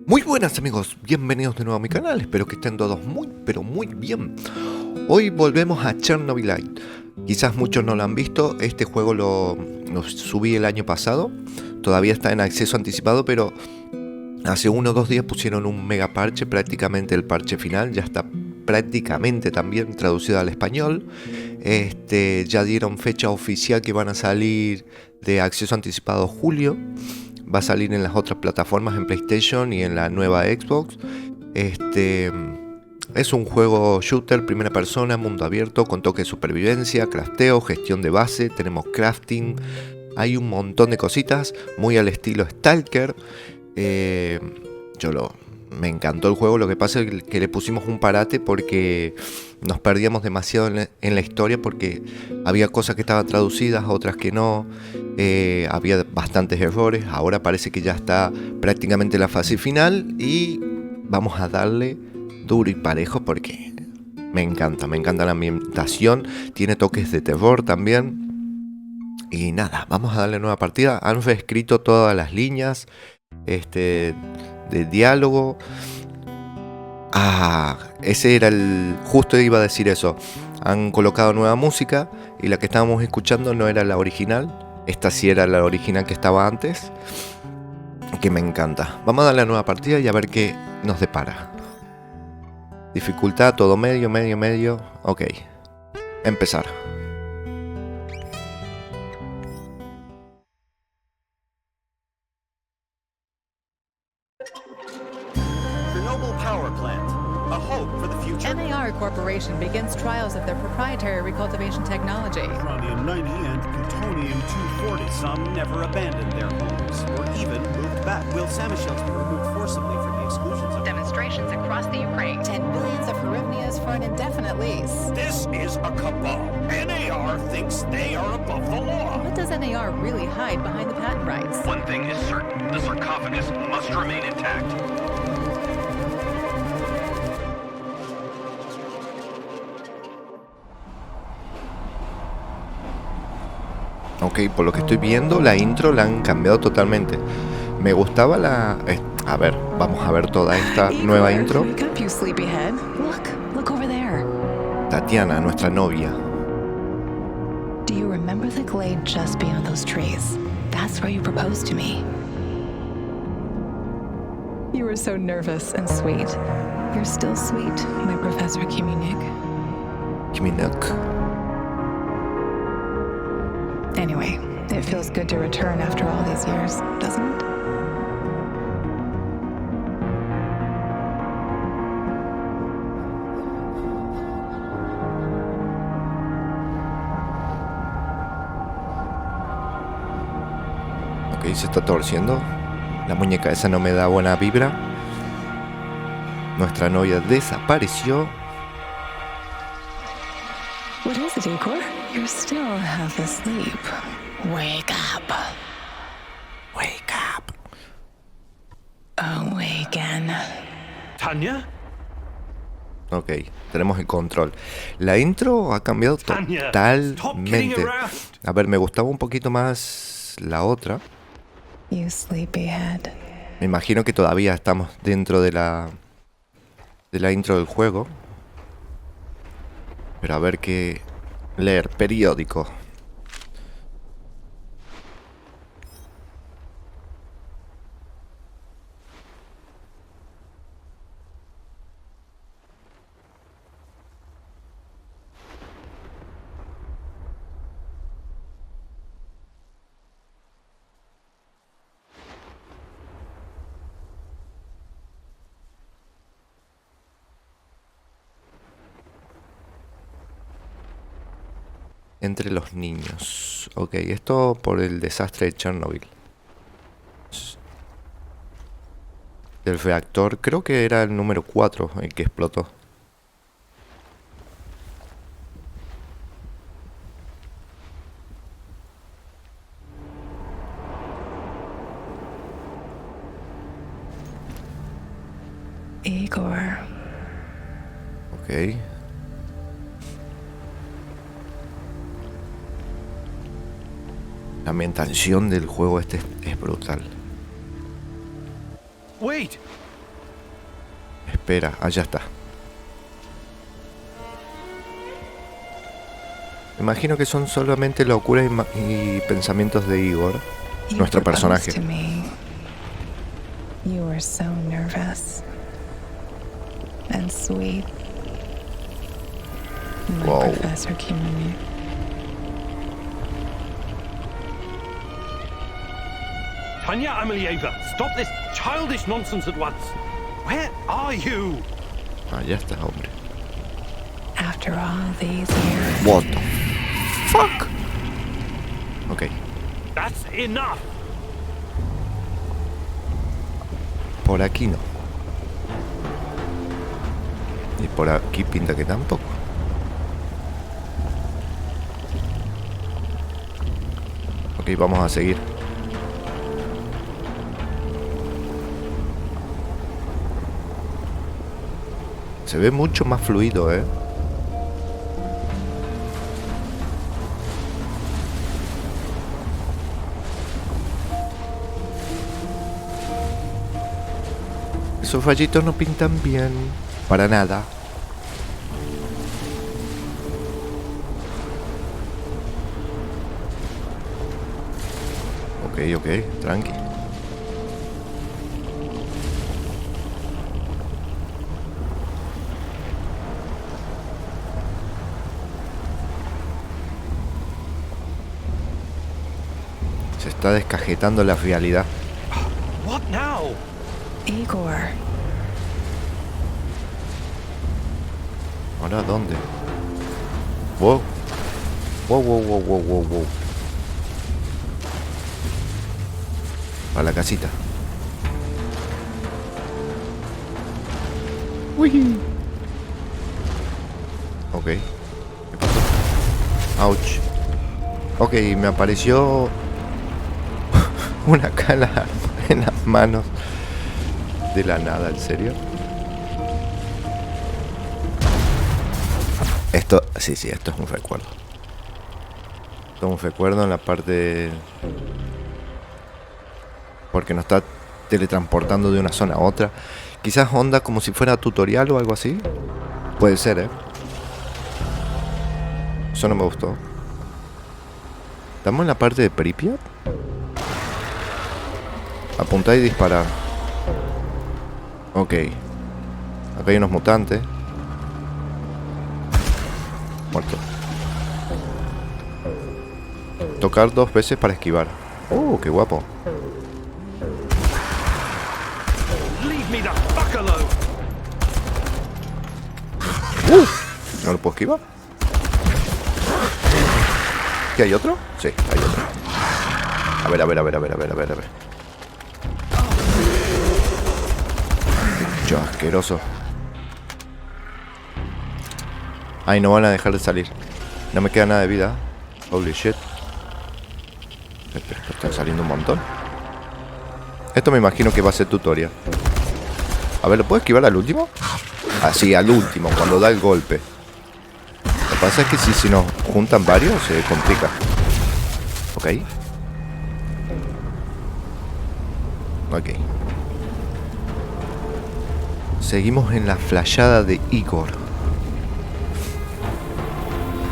Muy buenas amigos, bienvenidos de nuevo a mi canal, espero que estén todos muy pero muy bien. Hoy volvemos a Chernobylite. Quizás muchos no lo han visto, este juego lo subí el año pasado. Todavía está en acceso anticipado, pero hace 1 o 2 días pusieron un mega parche, prácticamente el parche final. Ya está prácticamente también traducido al español. Ya dieron fecha oficial que van a salir de acceso anticipado julio. Va a salir en las otras plataformas, en PlayStation y en la nueva Xbox. Es un juego shooter, primera persona, mundo abierto, con toque de supervivencia, crafteo, gestión de base, tenemos crafting. Hay un montón de cositas, muy al estilo Stalker. Me encantó el juego, lo que pasa es que le pusimos un parate porque nos perdíamos demasiado en la historia, porque había cosas que estaban traducidas, otras que no. Había bastantes errores. Ahora parece que ya está prácticamente la fase final y vamos a darle duro y parejo porque me encanta la ambientación, tiene toques de terror también. Y nada, vamos a darle nueva partida. Han reescrito todas las líneas de diálogo. Ese era justo iba a decir eso. Han colocado nueva música y la que estábamos escuchando no era la original. Esta sí era la original que estaba antes, que me encanta. Vamos a darle a nueva partida y a ver qué nos depara. Dificultad, todo medio. Ok, empezar. Chernobyl Power Plant, a hope for the future. NAR Corporation begins trials of their proprietary recultivation technology. Uranium-90 and plutonium-240. Some never abandoned their homes or even moved back. Will Samashells be removed forcibly from the exclusion zone? Demonstrations across the Ukraine. 10 billions of hryvnias for an indefinite lease. This is a cabal. NAR thinks they are above the law. What does NAR really hide behind the patent rights? One thing is certain, the sarcophagus must remain intact. Ok, por lo que estoy viendo, la intro la han cambiado totalmente. Me gustaba la... A ver, vamos a ver toda esta nueva intro. Wake up, you sleepyhead. Look over there. Tatiana, nuestra novia. Do you remember the glade just beyond those trees? That's where you proposed to me. You were so nervous and sweet. You're still sweet, my Professor Kiminik. Kiminuk. Anyway, it feels good to return after all these years, doesn't it? Ok, se está torciendo. La muñeca esa no me da buena vibra. Nuestra novia desapareció. What is it, Igor? You're still half asleep. Wake up. Wake up. Awaken. Tanya? Ok, tenemos el control. La intro ha cambiado Tanya, stop totalmente. kidding around. A ver, me gustaba un poquito más la otra. You sleepyhead. Me imagino que todavía estamos dentro de la intro del juego. Pero a ver qué... Leer, periódico. Entre los niños. Ok, esto por el desastre de Chernobyl. Del reactor, creo que era el número 4 el que explotó. Igor. Ok. La ambientación del juego este es brutal. Wait! Espera, allá está. Imagino que son solamente locura y pensamientos de Igor, You nuestro proposed personaje. to me. You were so nervous and sweet. My Wow. professor came to me. Tanya Amelieva, stop this childish nonsense at once. Where are you? Allá está, hombre. After all these years, What the fuck? Ok, That's enough. por aquí no. Y por aquí pinta que tampoco. Ok, vamos a seguir. Se ve mucho más fluido, ¿eh? Esos fallitos no pintan bien. Para nada. Ok, tranqui. Se está descajetando la realidad. What now? Igor, ¿Ahora dónde? Wow. Wow. A la casita. Uy. Ok. ¿Qué pasó? Ouch. Ok, me apareció una cala en las manos. De la nada, ¿en serio? Esto, sí, esto es un recuerdo. Esto es un recuerdo en la parte... Porque nos está teletransportando de una zona a otra. Quizás onda como si fuera tutorial o algo así. Puede ser, ¿eh? Eso no me gustó. ¿Estamos en la parte de Pripyat? Apuntar y disparar. Ok. Acá hay unos mutantes. Muerto. Tocar 2 veces para esquivar. Qué guapo. Leave me the fuck alone. ¿No lo puedo esquivar? ¿Qué hay otro? Sí, hay otro. A ver. Bicho asqueroso. Ay, no van a dejar de salir. No me queda nada de vida. Holy shit. Pero están saliendo un montón. Esto me imagino que va a ser tutorial. A ver, ¿lo puedo esquivar al último? Ah, sí, al último, cuando da el golpe. Lo que pasa es que si nos juntan varios, se complica. Ok. Ok. Seguimos en la flayada de Igor.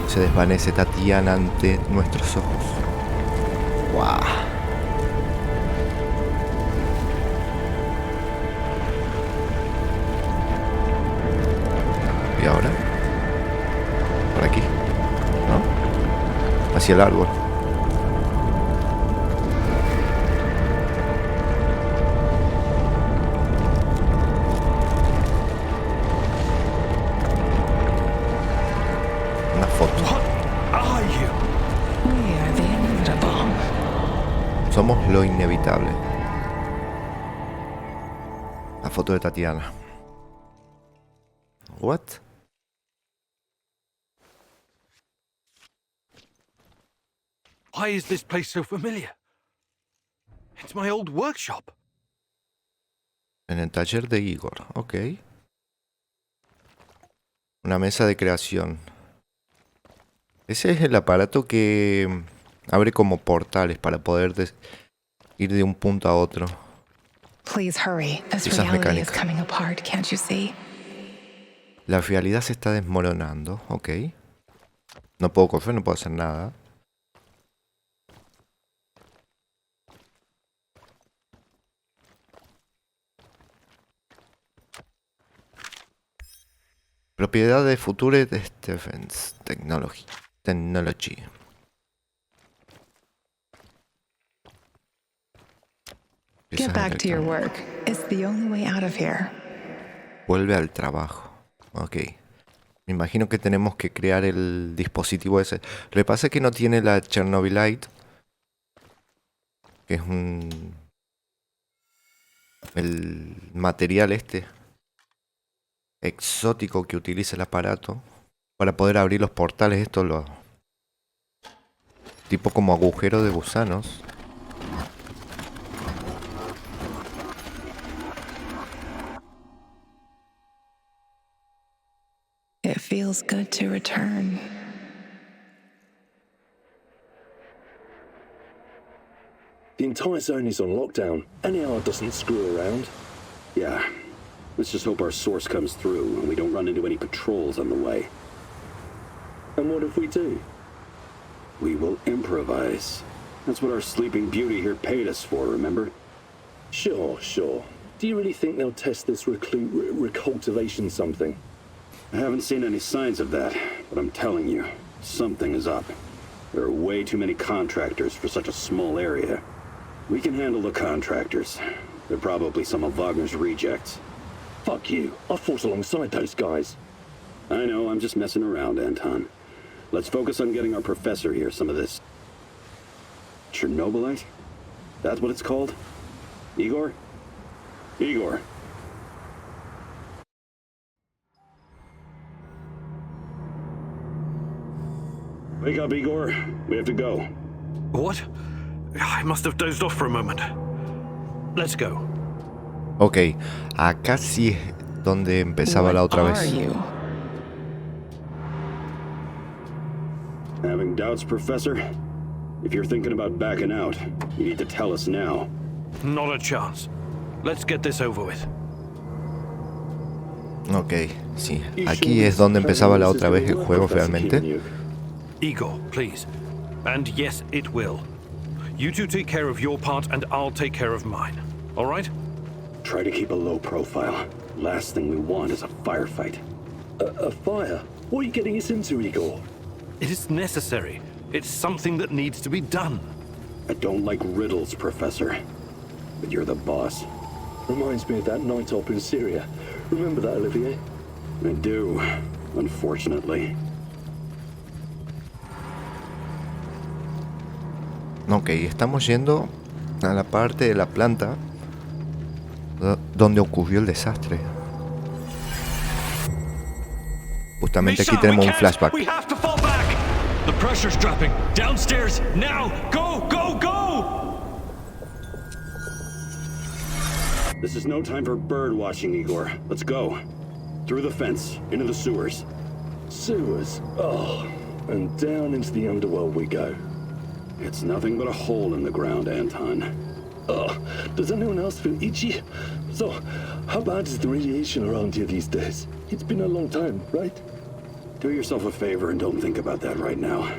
Se desvanece Tatiana ante nuestros ojos. ¡Guau! ¿Y ahora? Por aquí, ¿no? Hacia el árbol. Una foto. What are you? we are the inevitable. Somos lo inevitable. La foto de Tatiana. What? Why is this place so familiar? It's my old workshop. En el taller de Igor. Ok. Una mesa de creación. Ese es el aparato que abre como portales para poder ir de un punto a otro. Please hurry. This Quizás reality is mecánica. coming apart, can't you see? La realidad se está desmoronando, ok. No puedo correr, no puedo hacer nada. Propiedad de Future Defense Technology. Get back to your work. It's the only way out of here. Vuelve al trabajo. Ok. Me imagino que tenemos que crear el dispositivo ese. Lo que pasa es que no tiene la Chernobylite. Que es el material este exótico que utiliza el aparato para poder abrir los portales estos, los tipo como agujero de gusanos. It feels good to return. The entire zone is on lockdown. NAR doesn't screw around. Yeah. Let's just hope our source comes through and we don't run into any patrols on the way. And what if we do? We will improvise. That's what our Sleeping Beauty here paid us for, remember? Sure. Do you really think they'll test this recultivation something? I haven't seen any signs of that, but I'm telling you, something is up. There are way too many contractors for such a small area. We can handle the contractors. They're probably some of Wagner's rejects. Fuck you. I fought alongside those guys. I know, I'm just messing around, Anton. Let's focus on getting our professor here some of this Chernobylite? That's what it's called? Igor? Igor. Wake up, Igor. We have to go. What? I must have dozed off for a moment. Let's go. Ok, acá sí es donde empezaba la otra What vez. are you? Having doubts, Professor? If you're thinking about backing out, you need to tell us now. Not a chance. Let's get this over with. Ok, sí. Aquí es donde empezaba la otra vez el juego realmente. Igor, please. And yes, it will. You two take care of your part and I'll take care of mine. All right? Try to keep a low profile. Last thing we want is a firefight. A fire? What are you getting us into, Igor? It is necessary. It's something that needs to be done. I don't like riddles, Professor. But you're the boss. Reminds me of that night op in Syria. Remember that, Olivier? I do, unfortunately. Ok, estamos yendo a la parte de la planta donde ocurrió el desastre. Justamente aquí tenemos un flashback. We have to fall back. The pressure's dropping. Downstairs now. Go, go, go! This is no time for bird watching, Igor. Let's go. Through the fence, into the sewers. Sewers. Oh, and down into the underworld we go. It's nothing but a hole in the ground, Anton. Oh, does anyone else feel itchy? So, how bad is the radiation around here these days? It's been a long time, right? Do yourself a favor and don't think about that right now.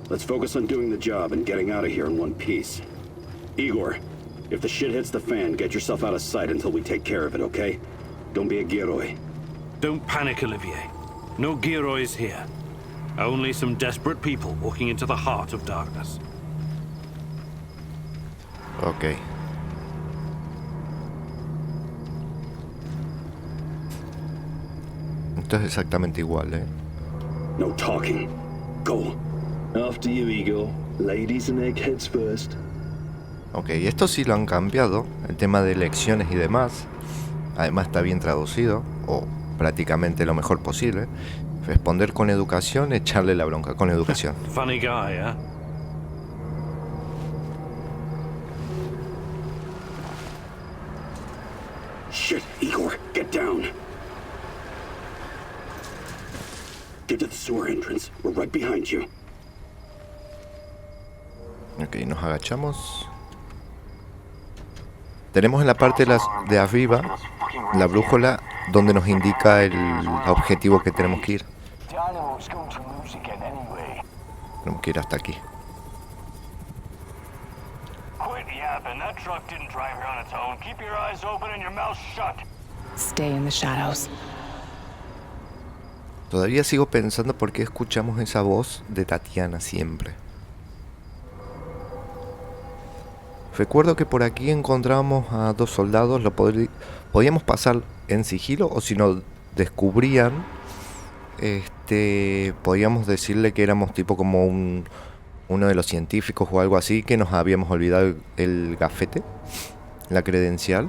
Let's focus on doing the job and getting out of here in one piece. Igor, if the shit hits the fan, get yourself out of sight until we take care of it, okay? Don't be a Gilroy. Don't panic, Olivier. No Giroys here. Only some desperate people walking into the heart of darkness. Ok. Esto es exactamente igual, ¿eh? No talking. Go. After you, Igor. Ladies and eggheads first. Ok, esto sí lo han cambiado, el tema de elecciones y demás. Además está bien traducido, o prácticamente lo mejor posible. Responder con educación, echarle la bronca con educación. Funny guy, eh? Shit, Igor, get down. Get to the sewer entrance. We're right behind you. Ok, nos agachamos. Tenemos en la parte de arriba la brújula donde nos indica el objetivo que tenemos que ir. Tenemos que ir hasta aquí. Quit yapping. That truck didn't drive here on its own. Keep your eyes open and your mouth shut. Stay in the shadows. Todavía sigo pensando por qué escuchamos esa voz de Tatiana siempre. Recuerdo que por aquí encontrábamos a 2 soldados. Podíamos pasar en sigilo, o si nos descubrían, podíamos decirle que éramos tipo como uno de los científicos o algo así, que nos habíamos olvidado el gafete, la credencial,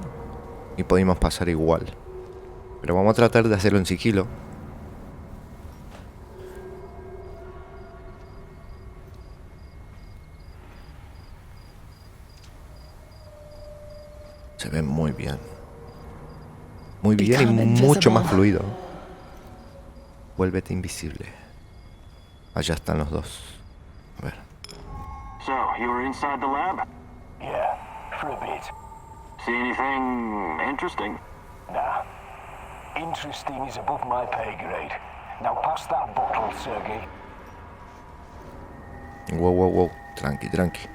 y podíamos pasar igual. Pero vamos a tratar de hacerlo en sigilo. Se ve muy bien. Muy bien y mucho más fluido. Vuélvete invisible. Allá están los dos. A ver. So, you were inside the lab? Yeah, for a bit. See anything interesting? Nah. Interesting is above my pay grade. Now pass that bottle, Sergey. Wow, wow, wow. Tranqui, tranqui.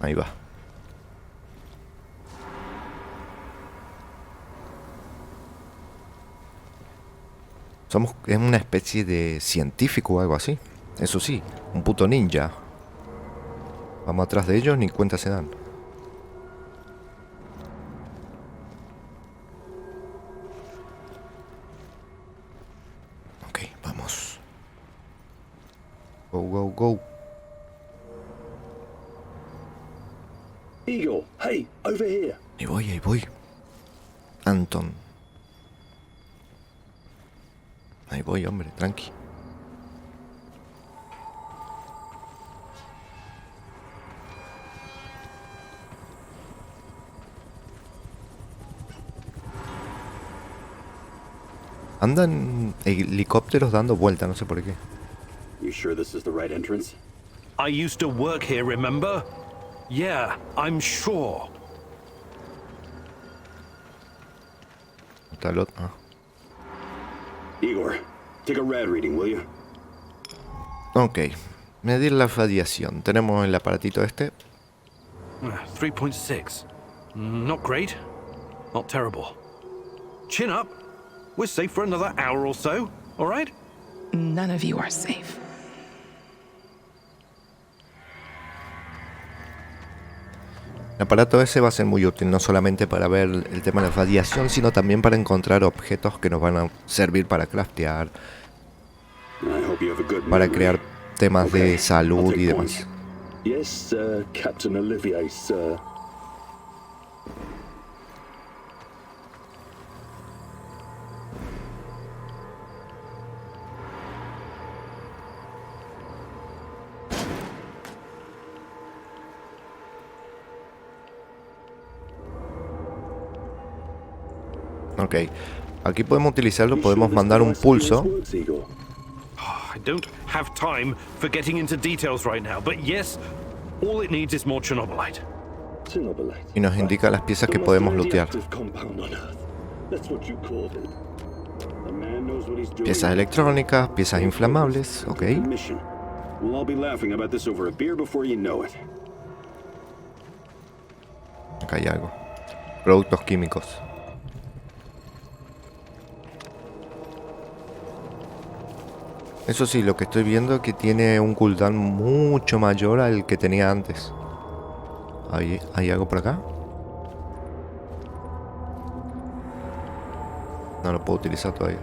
Ahí va. Es una especie de científico o algo así. Eso sí, un puto ninja. Vamos atrás de ellos, ni cuenta se dan. Ok, vamos. Go, go, go. Igor, hey, over here. Ahí voy, ahí voy. Anton. Ahí voy, hombre, tranqui. Andan helicópteros dando vuelta, no sé por qué. You sure this is the right entrance? I used to work here, remember? Yeah, I'm sure. Está el otro. Ah. Igor, take a rad reading, will you? Ok, medir la radiación. Tenemos el aparatito este. 3.6. Not great. Not terrible. Chin up. We're safe for another hour or so, all right? None of you are safe. El aparato ese va a ser muy útil, no solamente para ver el tema de la radiación, sino también para encontrar objetos que nos van a servir para craftear, para crear temas de salud y demás. Yes, Captain Olivier, sir. Ok, aquí podemos utilizarlo, podemos mandar un pulso. I don't have time for getting into details right now, but yes, all it needs is more Chernobylite. Y nos indica las piezas que podemos lootear. Piezas electrónicas, piezas inflamables, ok. Acá hay algo. Productos químicos. Eso sí, lo que estoy viendo es que tiene un cooldown mucho mayor al que tenía antes. ¿Hay algo por acá? No lo puedo utilizar todavía.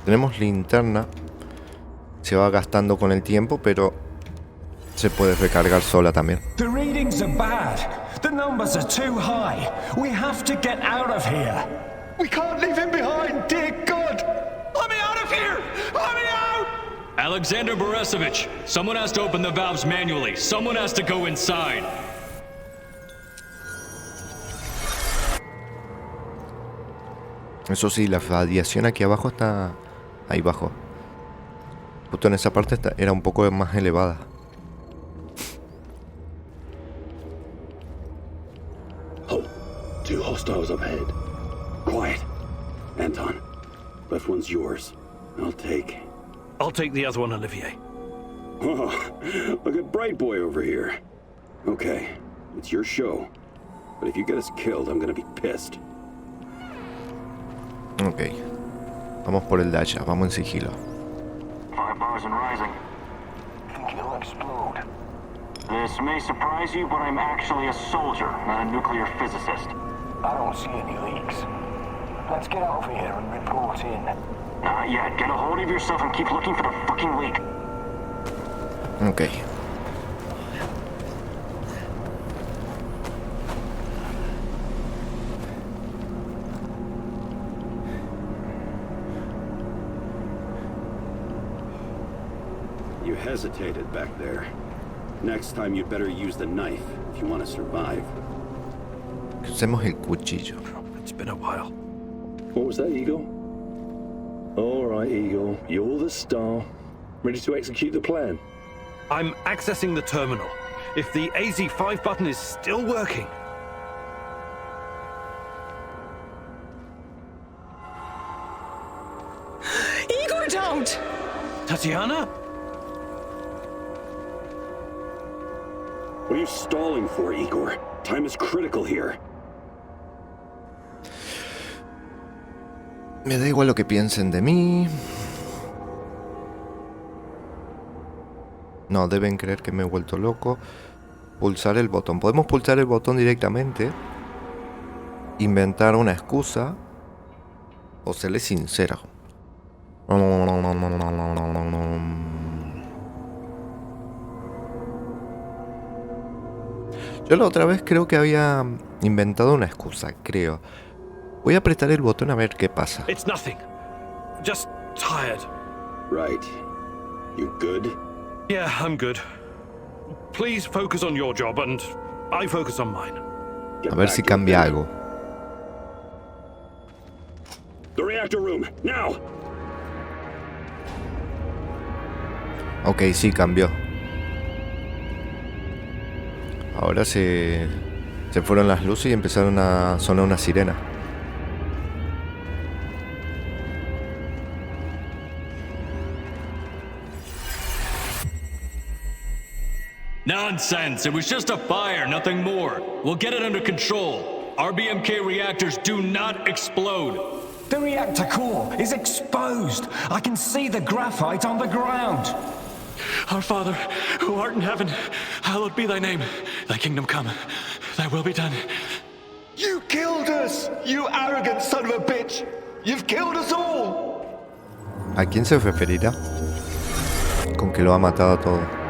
Tenemos linterna. Se va gastando con el tiempo, pero se puede recargar sola también. The readings are bad. The numbers are too high. We have to get out of here. We can't leave him behind, dear God. Let me out of here. Let me out. Alexander Borisovich, someone has to open the valves manually. Someone has to go inside. Eso sí, la radiación aquí abajo está... Ahí abajo. Justo en esa parte era un poco más elevada. Oh, 2 hostiles up ahead. Quiet. Anton, left one's yours. I'll take the other one, Olivier. Oh, look at Bright Boy over here. Okay, it's your show. But if you get us killed, I'm gonna be pissed. Ok. Vamos por el dacha, vamos en sigilo. 5 bars and rising. Think it'll explode. This may surprise you, but I'm actually a soldier, not a nuclear physicist. I don't see any leaks. Let's get out of here and report in. Not yet. Get a hold of yourself and keep looking for the fucking leak. Ok. You hesitated back there. Next time you'd better use the knife if you want to survive. Usemos el cuchillo. It's been a while. What was that, Eagle? All right, Eagle. You're the star. Ready to execute the plan? I'm accessing the terminal. If the AZ5 button is still working... Igor, don't! Tatiana? What are you stalling for, Igor? Time is critical here. Me da igual lo que piensen de mí. No, deben creer que me he vuelto loco. Pulsar el botón. Podemos pulsar el botón directamente. Inventar una excusa. O serle sincero. Yo la otra vez creo que había inventado una excusa, creo. Voy a apretar el botón a ver qué pasa. It's nothing. Just tired. Right. You good? Yeah, I'm good. Please focus on your job and I focus on mine. Get A ver back si to cambia it. algo. The reactor room, now! Ok, sí, cambió. Ahora se fueron las luces y empezaron a sonar una sirena. Nonsense! It was just a fire, nothing more. We'll get it under control. RBMK reactors do not explode. The reactor core is exposed. I can see the graphite on the ground. Our Father, who art in heaven, hallowed be thy name. Thy kingdom come. Thy will be done. You killed us, you arrogant son of a bitch. You've killed us all. ¿A quién se referirá? Con que lo ha matado a todo.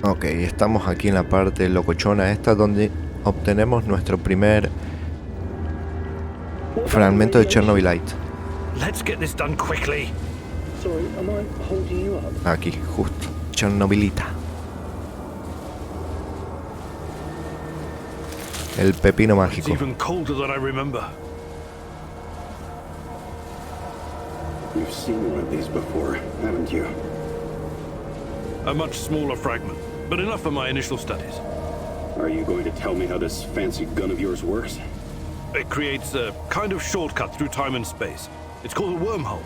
Ok, estamos aquí en la parte locochona esta donde obtenemos nuestro primer fragmento de Chernobylite. Let's get this done quickly. Sorry, am I holding you up? Aquí, justo. Chernobylita. El pepino It's mágico. even colder than I remember. You've seen one of these before, haven't you? A much smaller fragment, but enough for my initial studies. Are you going to tell me how this fancy gun of yours works? It creates a kind of shortcut through time and space. It's called a wormhole.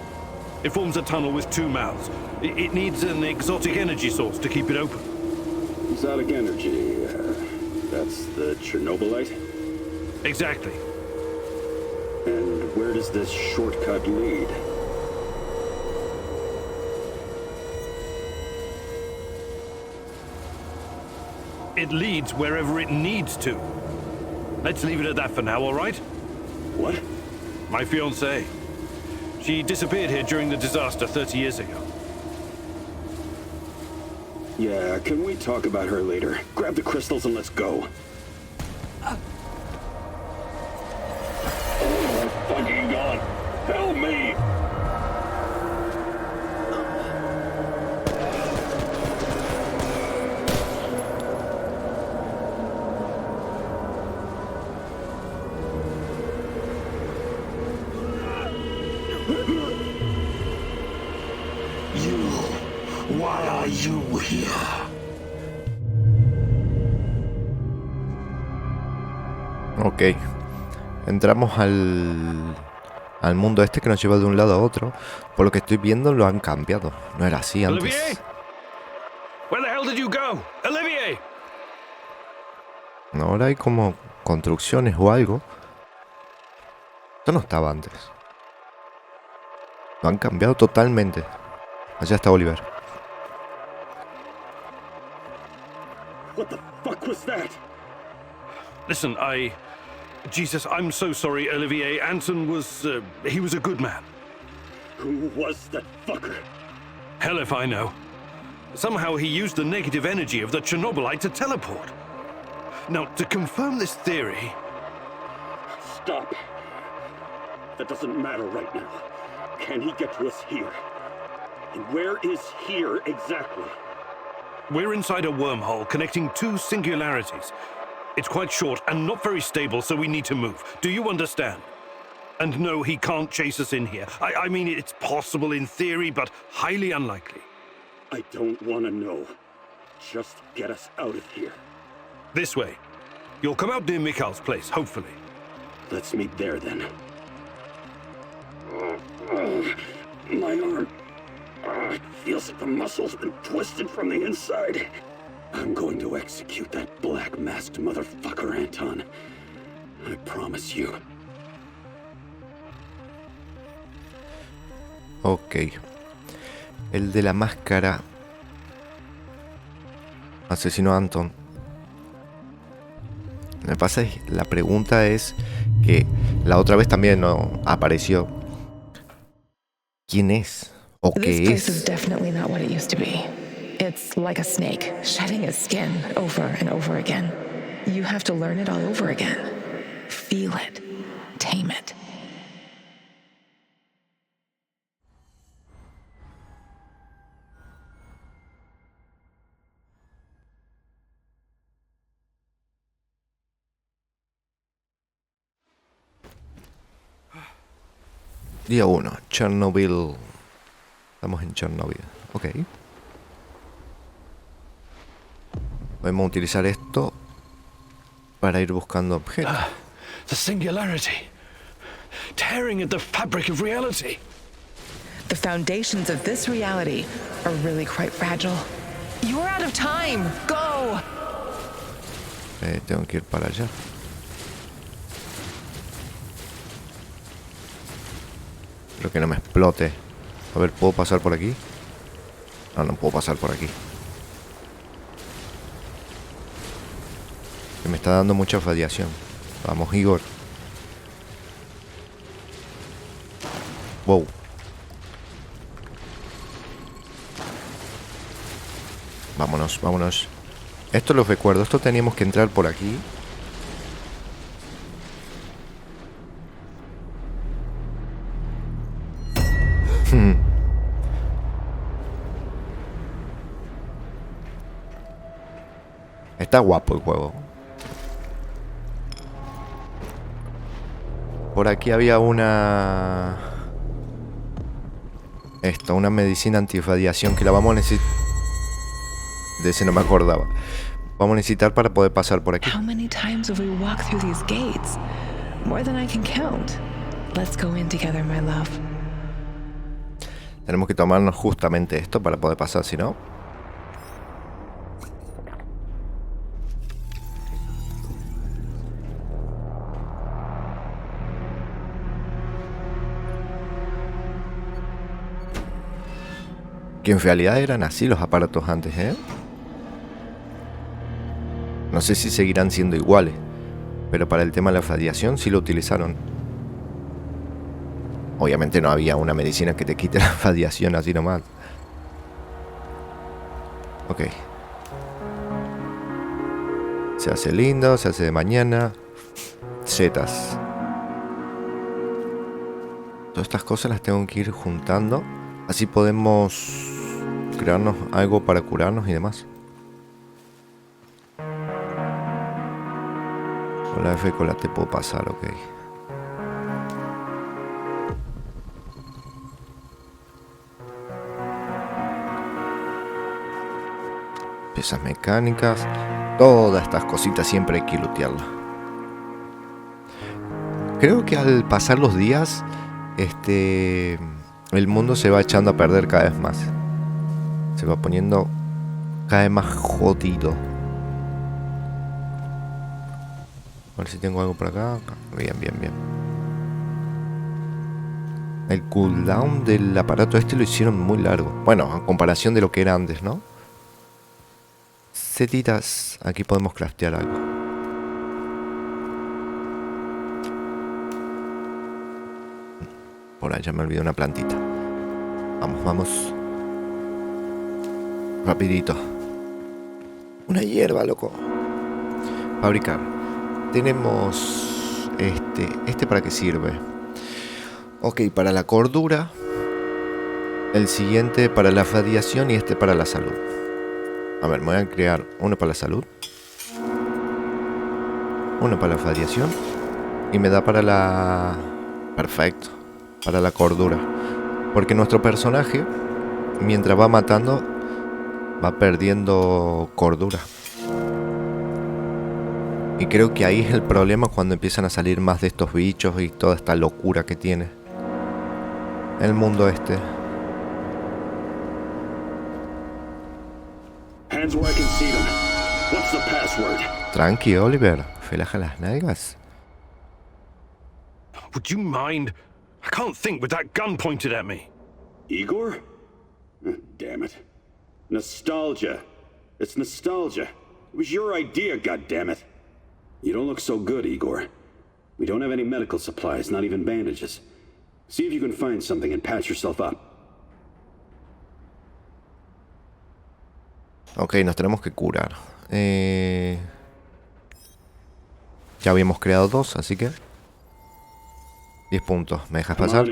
It forms a tunnel with 2 mouths. It needs an exotic energy source to keep it open. Exotic energy, that's the Chernobylite? Exactly. And where does this shortcut lead? It leads wherever it needs to. Let's leave it at that for now, all right? What? My fiancée. She disappeared here during the disaster 30 years ago. Yeah, can we talk about her later? Grab the crystals and let's go. Oh my fucking god! Help me! you here? Ok. Entramos al mundo este que nos lleva de un lado a otro. Por lo que estoy viendo lo han cambiado. No era así antes. Olivier? Where the hell did you go? Olivier! Ahora hay como construcciones o algo. Esto no estaba antes. Lo han cambiado totalmente. Allá está Oliver. What the fuck was that? Listen, Jesus, I'm so sorry, Olivier. Anton was, he was a good man. Who was that fucker? Hell if I know. Somehow he used the negative energy of the Chernobylite to teleport. Now, to confirm this theory... Stop. That doesn't matter right now. Can he get to us here? And where is here exactly? We're inside a wormhole connecting two singularities. It's quite short and not very stable, so we need to move. Do you understand? And no, he can't chase us in here. I mean, it's possible in theory, but highly unlikely. I don't want to know. Just get us out of here. This way. You'll come out near Mikhail's place, hopefully. Let's meet there, then. My arm. It feels like the muscle's been twisted from the inside. I'm going to execute that black-masked motherfucker, Anton. I promise you. Ok. El de la máscara asesinó a Anton. Me pasa, la pregunta es que la otra vez también no apareció. ¿Quién es? ¿O qué This place is es? definitely not what it used to be. It's like a snake, shedding its skin over and over again. You have to learn it all over again. Feel it. Tame it. Día 1, Chernobyl. Estamos en Chernobyl. Ok. Podemos utilizar esto para ir buscando objetos. The singularity. Tearing at the fabric of reality. The foundations of this reality are really quite fragile. You're out of time. Go! Tengo que ir para allá. Espero que no me explote. A ver, ¿puedo pasar por aquí? No, no puedo pasar por aquí. Que me está dando mucha radiación. Vamos, Igor. Wow. Vámonos, vámonos. Esto lo recuerdo. Esto teníamos que entrar por aquí. Está guapo el juego. Por aquí había una... una medicina antirradiación que la vamos a necesitar. De ese no me acordaba. Vamos a necesitar para poder pasar por aquí. How many times have we walked through these gates? More than I can count. Let's go in together, my love. Tenemos que tomarnos justamente esto para poder pasar, si no... Que en realidad eran así los aparatos antes, ¿eh? No sé si seguirán siendo iguales, pero para el tema de la radiación sí lo utilizaron. Obviamente no había una medicina que te quite la radiación así nomás. Ok. Se hace lindo, se hace de mañana. Setas. Todas estas cosas las tengo que ir juntando. Así podemos crearnos algo para curarnos y demás. Con la F con la T puedo pasar, ok. Piezas mecánicas. Todas estas cositas siempre hay que lootearlas. Creo que al pasar los días, el mundo se va echando a perder cada vez más. Se va poniendo cada vez más jodido. A ver si tengo algo por acá. Bien, bien, bien. El cooldown del aparato lo hicieron muy largo. Bueno, a comparación de lo que era antes, ¿no? Setitas. Aquí podemos craftear algo. Por allá me olvidé una plantita. Vamos, vamos. Rapidito. Una hierba, loco. Fabricar. Tenemos este para qué sirve. Ok, para la cordura. El siguiente para la radiación y este para la salud. A ver, me voy a crear uno para la salud, uno para la radiación y me da para la... Perfecto. Para la cordura. Porque nuestro personaje, mientras va matando, va perdiendo cordura. Y creo que ahí es el problema cuando empiezan a salir más de estos bichos y toda esta locura que tiene el mundo este. Hands where I can see them. What's the password? Tranqui, Oliver. Relaja las nalgas. Would you mind? I can't think with that gun pointed at me. Igor? Damn it. Nostalgia. It's nostalgia. It was your idea, goddammit. You don't look so good, Igor. We don't have any medical supplies, not even bandages. See if you can find something and patch yourself up. Ok, nos tenemos que curar. Ya habíamos creado 2, así que 10 puntos. ¿Me dejas pasar?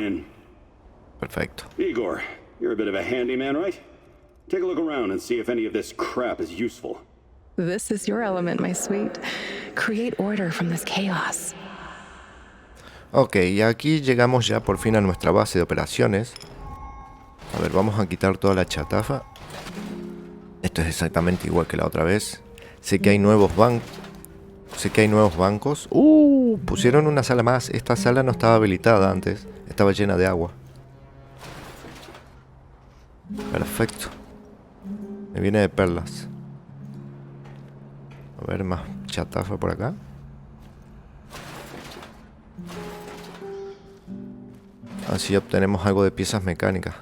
Perfecto. Igor, you're a bit of a handyman, right? Take a look around and see if any of this crap is useful. This is your element, my sweet. Create order from this chaos. Ok, y aquí llegamos ya por fin a nuestra base de operaciones. A ver, vamos a quitar toda la chatarra. Esto es exactamente igual que la otra vez. Sé que hay nuevos bancos. Pusieron una sala más. Esta sala no estaba habilitada antes. Estaba llena de agua. Perfecto. Me viene de perlas. A ver, más chatarra por acá. Así obtenemos algo de piezas mecánicas.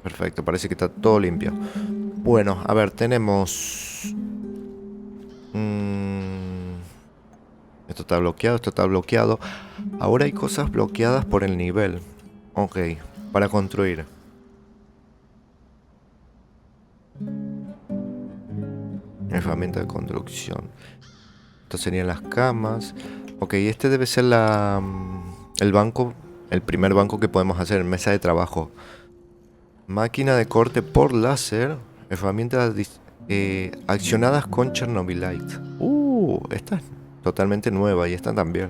Perfecto, parece que está todo limpio. Bueno, a ver, tenemos... Esto está bloqueado, esto está bloqueado. Ahora hay cosas bloqueadas por el nivel. Ok, para construir. Herramienta de construcción. Estas serían las camas. Ok, este debe ser el banco, el primer banco que podemos hacer, mesa de trabajo. Máquina de corte por láser. Herramientas accionadas con Chernobylite. Esta es totalmente nueva y esta también.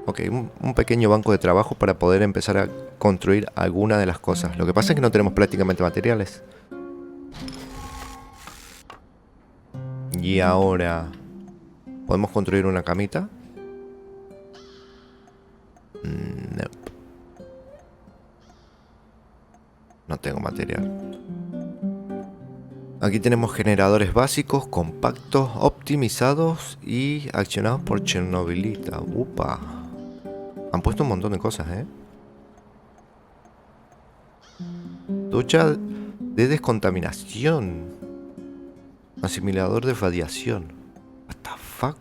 Ok, un pequeño banco de trabajo para poder empezar a construir alguna de las cosas. Lo que pasa es que no tenemos prácticamente materiales. Y ahora... ¿podemos construir una camita? No. No tengo material. Aquí tenemos generadores básicos, compactos, optimizados y accionados por Chernobylita. ¡Upa! Han puesto un montón de cosas, ¿eh? Ducha de descontaminación. Asimilador de radiación. What the fuck?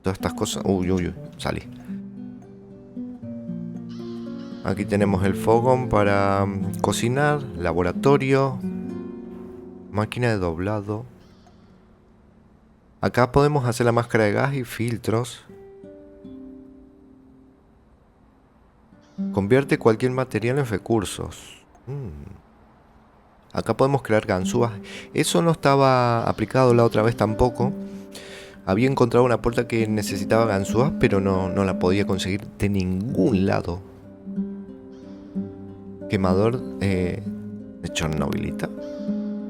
Todas estas cosas... Uy, salí. Aquí tenemos el fogón para cocinar, laboratorio, máquina de doblado. Acá podemos hacer la máscara de gas y filtros. Convierte cualquier material en recursos. Acá podemos crear ganzúas. Eso no estaba aplicado la otra vez tampoco. Había encontrado una puerta que necesitaba ganzúas, pero no la podía conseguir de ningún lado. Quemador de Chernobylita.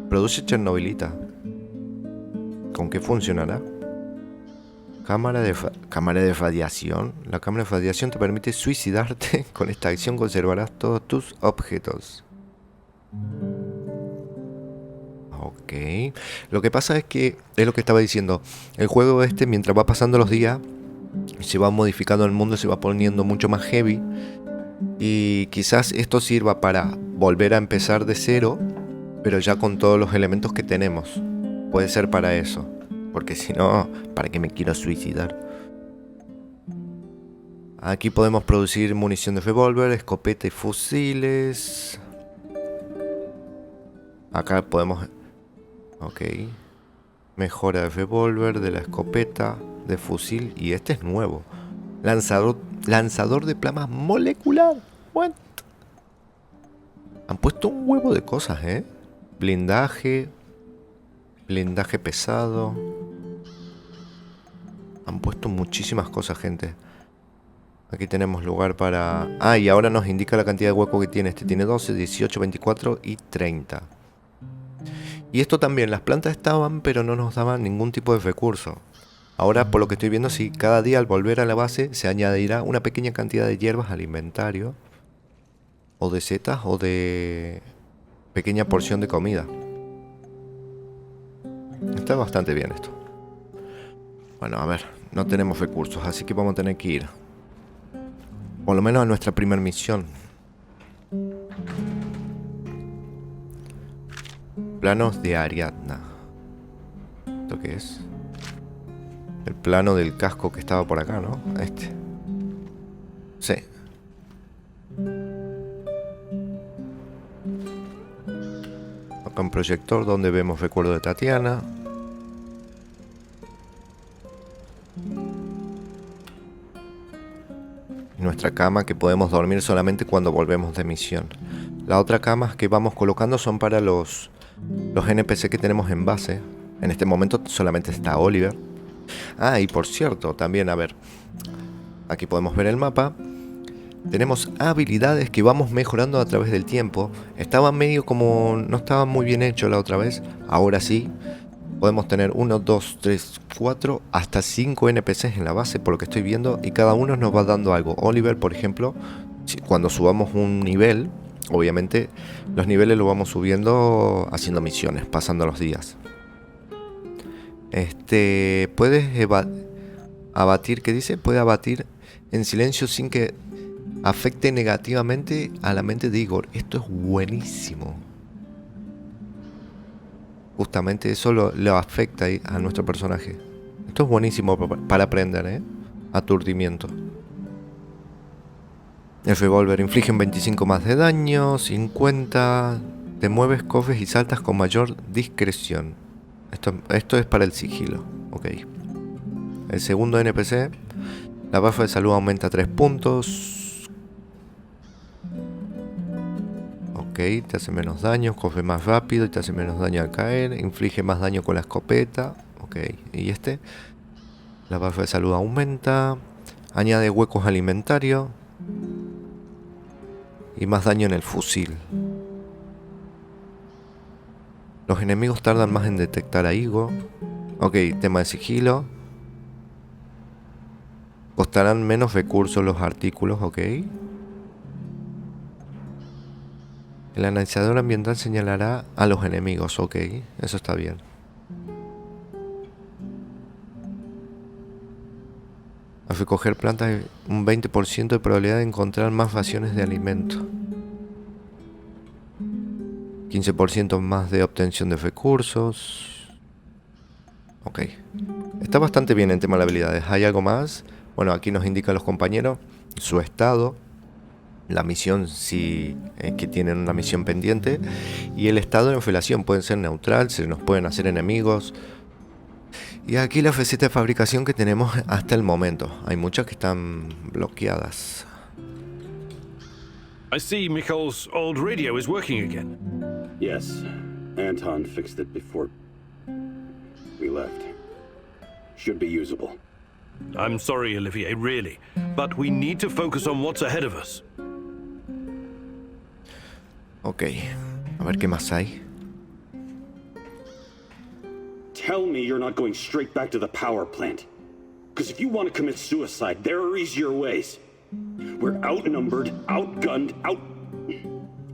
Produce Chernobylita. ¿Con qué funcionará? Cámara de radiación. La cámara de radiación te permite suicidarte. Con esta acción conservarás todos tus objetos. Ok. Lo que pasa es que, es lo que estaba diciendo, el juego este, mientras va pasando los días, se va modificando el mundo, se va poniendo mucho más heavy. Y quizás esto sirva para volver a empezar de cero, pero ya con todos los elementos que tenemos. Puede ser para eso. Porque si no, ¿para qué me quiero suicidar? Aquí podemos producir munición de revólver, escopeta y fusiles. Acá podemos... Ok. Mejora de revólver, de la escopeta, de fusil. Y este es nuevo. Lanzador de plasma molecular. What? Han puesto un huevo de cosas, ¿eh? Blindaje pesado. Han puesto muchísimas cosas, gente. Aquí tenemos lugar para... Ah, y ahora nos indica la cantidad de hueco que tiene. Este tiene 12, 18, 24 y 30. Y esto también, las plantas estaban, pero no nos daban ningún tipo de recurso. Ahora, por lo que estoy viendo, sí, cada día al volver a la base se añadirá una pequeña cantidad de hierbas al inventario. O de setas, o de pequeña porción de comida. Está bastante bien esto. Bueno, a ver, no tenemos recursos, así que vamos a tener que ir. Por lo menos a nuestra primera misión. Planos de Ariadna. ¿Esto qué es? El plano del casco que estaba por acá, ¿no? Este. Sí. Acá un proyector donde vemos recuerdo de Tatiana. Y nuestra cama que podemos dormir solamente cuando volvemos de misión. Las otras camas que vamos colocando son para los NPC que tenemos en base. En este momento solamente está Oliver. Ah, y por cierto, también, a ver. Aquí podemos ver el mapa. Tenemos habilidades que vamos mejorando a través del tiempo. Estaban medio como... no estaban muy bien hechos la otra vez. Ahora sí. Podemos tener 1, 2, 3, 4, hasta 5 NPCs en la base, por lo que estoy viendo. Y cada uno nos va dando algo. Oliver, por ejemplo, cuando subamos un nivel, obviamente los niveles los vamos subiendo haciendo misiones, pasando los días. Puedes abatir, ¿qué dice? Puede abatir en silencio sin que afecte negativamente a la mente de Igor. Esto es buenísimo. Justamente eso lo afecta a nuestro personaje. Esto es buenísimo para aprender, ¿eh? Aturdimiento. El revólver inflige un 25 más de daño, 50. Te mueves, coges y saltas con mayor discreción. Esto es para el sigilo. Ok. El segundo NPC. La barra de salud aumenta 3 puntos. Ok, te hace menos daño, coge más rápido y te hace menos daño al caer. Inflige más daño con la escopeta. Ok, y la barra de salud aumenta. Añade huecos alimentarios. Y más daño en el fusil. Los enemigos tardan más en detectar a Igor. Ok, tema de sigilo. Costarán menos recursos los artículos, ok. El analizador ambiental señalará a los enemigos, ok. Eso está bien. Al recoger plantas hay un 20% de probabilidad de encontrar más raciones de alimento. 15% más de obtención de recursos. Ok. Está bastante bien en tema de habilidades. ¿Hay algo más? Bueno, aquí nos indican los compañeros su estado. La misión, si es que tienen una misión pendiente. Y el estado de relación puede ser neutral, se nos pueden hacer enemigos. Y aquí la receta de fabricación que tenemos hasta el momento. Hay muchas que están bloqueadas. I see Mikhail's old radio is working again. Yes, Anton fixed it before we left. Should be usable. I'm sorry, Olivier, really. But we need to focus on what's ahead of us. Ok, a ver qué más hay. tell me you're not going straight back to the power plant. Because if you want to commit suicide, there are easier ways. We're outnumbered, outgunned,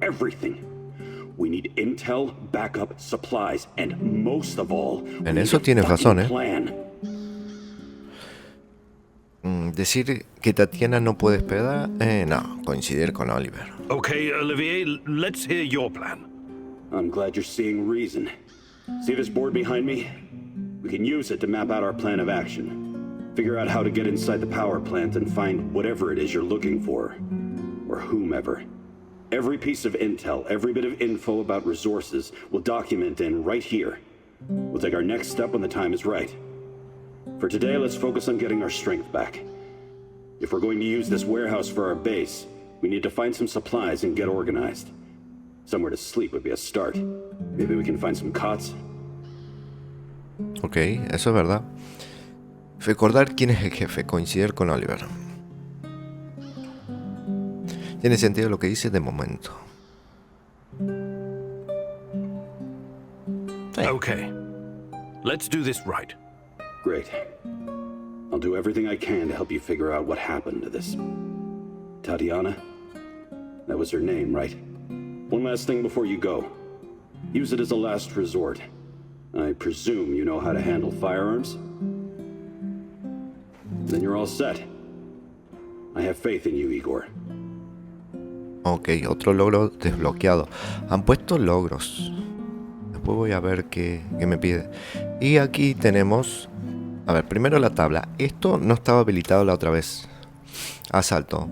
everything. We need intel, backup, supplies, and most of all, en eso tienes razón, plan. Decir que Tatiana no puede esperar, no, coincidir con Oliver. Okay, Olivier, let's hear your plan. I'm glad you're seeing reason. See this board behind me? We can use it to map out our plan of action. Figure out how to get inside the power plant and find whatever it is you're looking for. Or whomever. Every piece of intel, every bit of info about resources, we'll document in right here. We'll take our next step when the time is right. For today, let's focus on getting our strength back. If we're going to use this warehouse for our base, we need to find some supplies and get organized. Somewhere to sleep would be a start. Maybe we can find some cots. Ok, eso es verdad. Recordar quién es el jefe, coincidir con Oliver. Tiene sentido lo que dice de momento. Sí. Okay, let's do this right. Great. I'll do everything I can to help you figure out what happened to this Tatiana? That was her name, right? One last thing before you go. Use it as a last resort. I presume you know how to handle firearms? Then you're all set. I have faith in you, Igor. Ok, otro logro desbloqueado. Han puesto logros. Después voy a ver qué me pide. Y aquí tenemos... A ver, primero la tabla. Esto no estaba habilitado la otra vez. Asalto.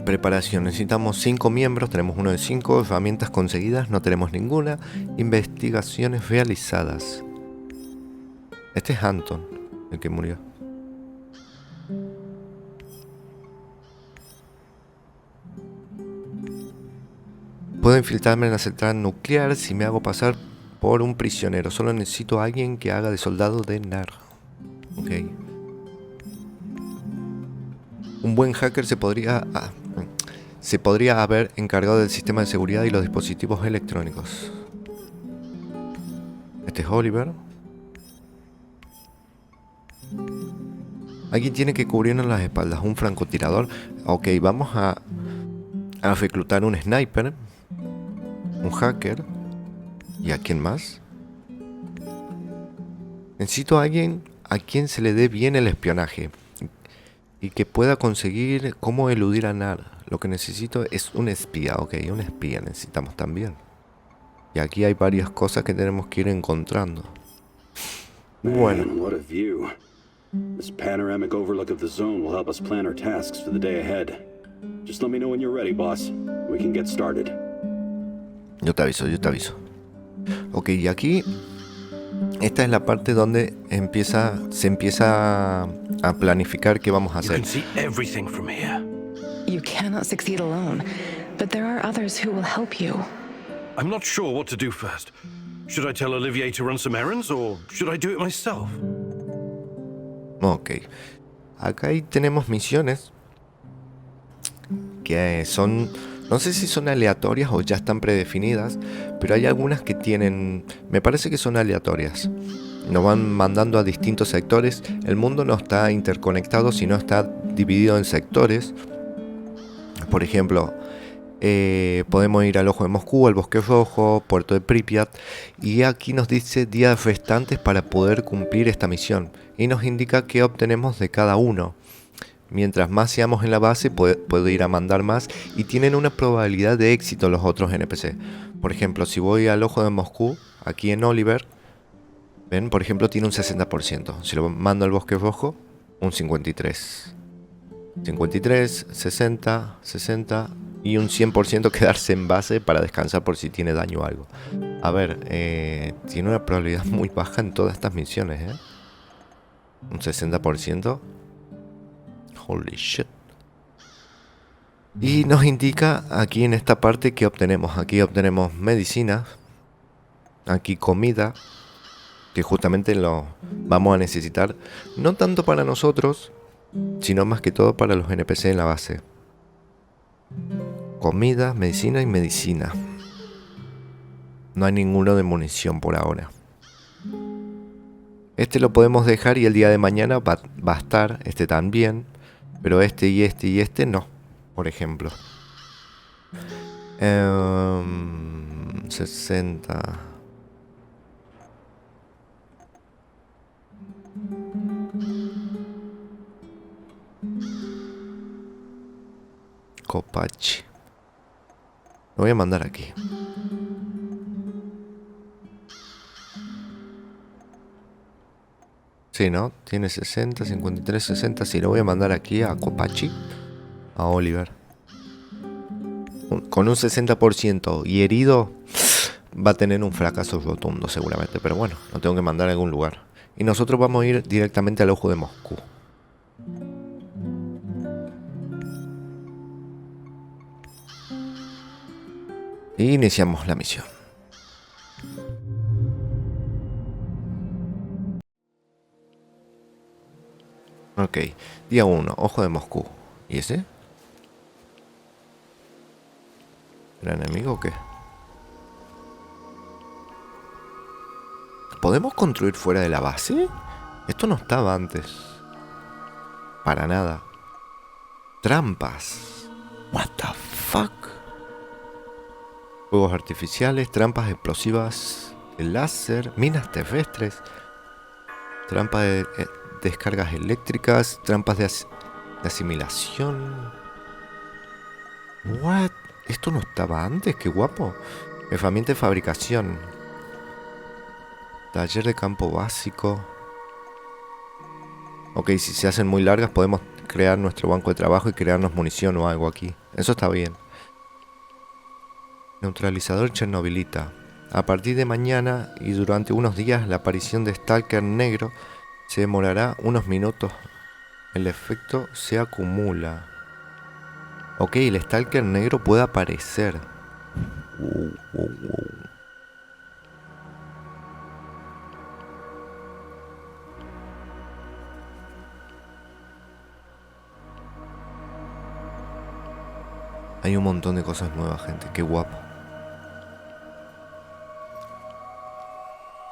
Preparación. Necesitamos 5 miembros. Tenemos uno de 5. Herramientas conseguidas. No tenemos ninguna. Investigaciones realizadas. Este es Anton, el que murió. Puedo infiltrarme en la central nuclear si me hago pasar por un prisionero. Solo necesito a alguien que haga de soldado de NAR. Ok. Un buen hacker se podría haber encargado del sistema de seguridad y los dispositivos electrónicos. Este es Oliver. Alguien tiene que cubrirnos las espaldas. Un francotirador. Ok, vamos a reclutar un sniper. Un hacker. ¿Y a quién más? Necesito a alguien a quien se le dé bien el espionaje y que pueda conseguir cómo eludir a NAR. Lo que necesito es un espía. Ok, un espía necesitamos también. Y aquí hay varias cosas que tenemos que ir encontrando. Bueno. Man, what a view. This panoramic overlook of the zone will help us plan our tasks for the day ahead. Just let me know when you're ready, boss. We can get started. Yo te aviso. Ok, y aquí esta es la parte donde se empieza a planificar qué vamos a You hacer. can see everything from here. You cannot succeed alone, but there are others who will help you. I'm not sure what to do first. Should I tell Olivier to run some errands, or should I do it myself? Ok, acá ahí tenemos misiones que son, no sé si son aleatorias o ya están predefinidas, pero hay algunas que tienen, me parece que son aleatorias. Nos van mandando a distintos sectores. El mundo no está interconectado, sino está dividido en sectores. Por ejemplo, podemos ir al Ojo de Moscú, al Bosque Rojo, Puerto de Pripyat, y aquí nos dice días restantes para poder cumplir esta misión y nos indica qué obtenemos de cada uno. Mientras más seamos en la base, puedo ir a mandar más y tienen una probabilidad de éxito los otros NPC. Por ejemplo, si voy al Ojo de Moscú, aquí en Oliver, ven, por ejemplo, tiene un 60%. Si lo mando al Bosque Rojo, un 53%. 53, 60, 60 y un 100% quedarse en base para descansar por si tiene daño o algo. A ver, tiene una probabilidad muy baja en todas estas misiones, ¿eh? Un 60%. Holy shit. Y nos indica aquí en esta parte que obtenemos. Aquí obtenemos medicina. Aquí comida. Que justamente lo vamos a necesitar. No tanto para nosotros, sino más que todo para los NPC en la base. Comida, medicina y medicina. No hay ninguno de munición por ahora. Este lo podemos dejar y el día de mañana va a estar, este también. Pero este y este y este no, por ejemplo. 60. Copachi. Lo voy a mandar aquí. Sí, ¿no? Tiene 60, 53, 60. Sí, lo voy a mandar aquí a Copachi. A Oliver. Con un 60% y herido, va a tener un fracaso rotundo seguramente. Pero bueno, lo tengo que mandar a algún lugar. Y nosotros vamos a ir directamente al Ojo de Moscú. Y iniciamos la misión. Ok, día 1, Ojo de Moscú. ¿Y ese? ¿Era enemigo o qué? ¿Podemos construir fuera de la base? Esto no estaba antes. Para nada. Trampas. What the fuck? Fuegos artificiales, trampas explosivas de láser, minas terrestres, trampas de descargas eléctricas, trampas de asimilación. What? ¿Esto no estaba antes? ¡Qué guapo! Herramienta de fabricación. Taller de campo básico. Ok, si se hacen muy largas podemos crear nuestro banco de trabajo y crearnos munición o algo aquí. Eso está bien. Neutralizador chernobylita. A partir de mañana y durante unos días la aparición de Stalker negro se demorará unos minutos. El efecto se acumula. Ok, el Stalker negro puede aparecer. Hay un montón de cosas nuevas, gente. Qué guapo.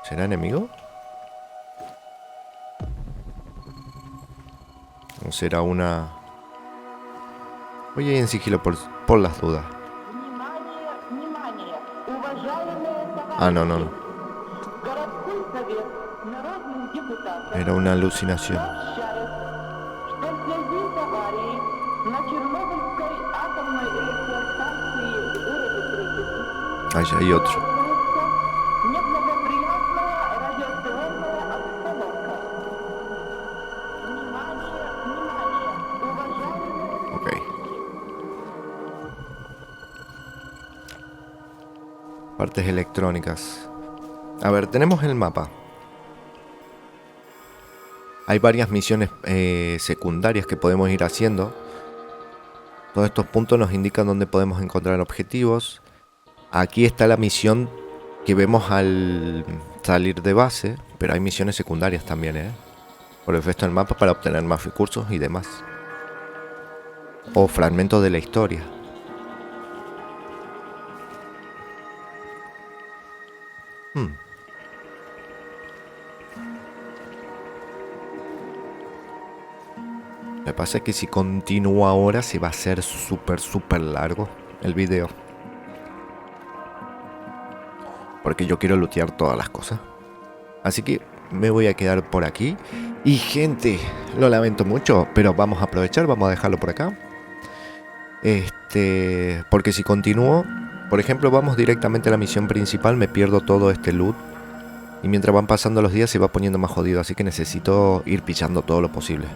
¿Será enemigo? ¿O será una...? Voy a ir en sigilo por las dudas. Ah, no. Era una alucinación. Allá hay otro. Ok. Partes electrónicas. A ver, tenemos el mapa. Hay varias misiones secundarias que podemos ir haciendo. Todos estos puntos nos indican dónde podemos encontrar objetivos. Aquí está la misión que vemos al salir de base, pero hay misiones secundarias también, por el resto del mapa para obtener más recursos y demás. O fragmentos de la historia. Lo que pasa es que si continúo ahora se va a hacer súper largo el video. Porque yo quiero lootear todas las cosas. Así que me voy a quedar por aquí. Y gente, lo lamento mucho, pero vamos a aprovechar, vamos a dejarlo por acá. Porque si continúo, por ejemplo, vamos directamente a la misión principal, me pierdo todo este loot. Y mientras van pasando los días se va poniendo más jodido. Así que necesito ir pichando todo lo posible.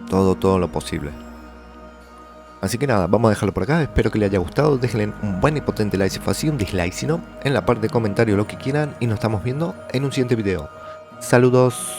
Todo lo posible. Así que nada, vamos a dejarlo por acá. Espero que les haya gustado. Déjenle un buen y potente like si fue así, un dislike si no. En la parte de comentarios lo que quieran. Y nos estamos viendo en un siguiente video. Saludos.